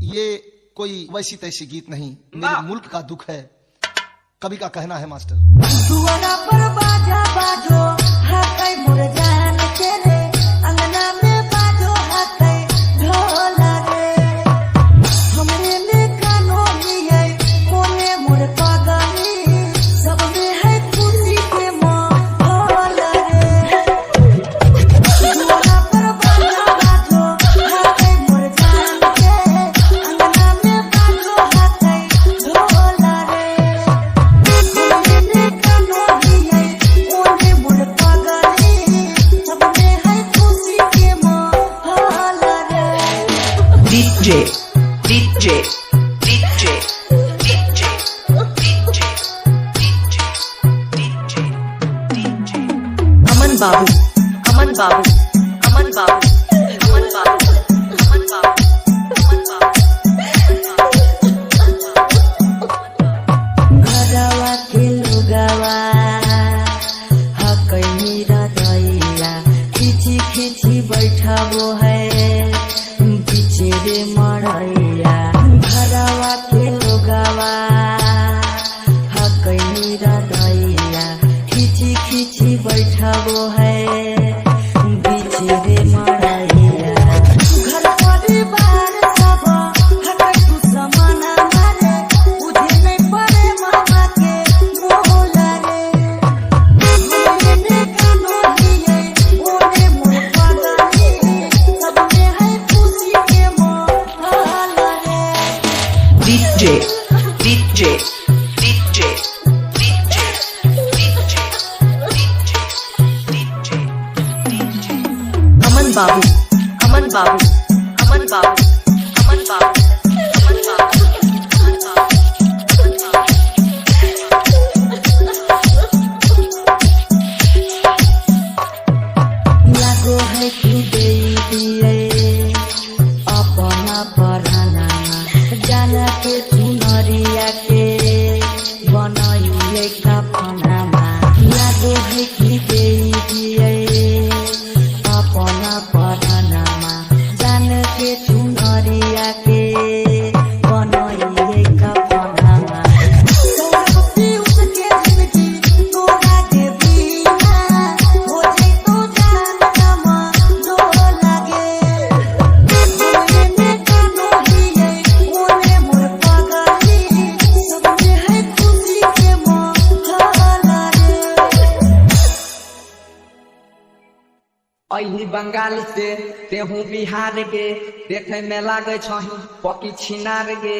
ये कोई वैसी तैसी गीत नहीं, मेरे मुल्क का दुख है। कवि का कहना है मास्टर, दुआरा पर बाजा बाजो हाकै मोर जान के रे, अंगना में बाजो हाकै ढोल रे, हमरे में कानो लिए कोने मोर पागली, सब में है खुशी के माहौल रे। दुआरा पर बाजा बाजो हाकै मोर जान के, अंगना में बाजो हाकै ढोल रे, DJ Aman Babu घरवा के लुगावा हकै मेरा दैया, खिची खिची बैठाबो है पीछे रे मरैया। घरवा के लुगावा हकै मेरा दैया, खिची खिची बैठाबो है पीछे रे मरैया। घर परिवार सब हकै तू समाना मारे, बुझे नहीं पड़े मामा के मोल रे, हमने कानो लिए ओने मोर पागली, सब में है खुशी के माहौल रे। DJ Aman Babu लागो है तू दे दिए अपना पराना, जाना के चुनरिया के बनाइए कफनामा। लागो है तू दे दिए अपना परानामा, जान के चुनरिया के बनाइए कफनामा। सौरभती उसके जिंदगी तोरा के बिना, हो जाए तो जान जमा जो लागे, हमने कानो लिए ओने मोर पागली, सब में है खुशी के माहौल रे। अही बंगाल से तेहू बिहार गे, देखे में लागे छही पकी छिनार गे।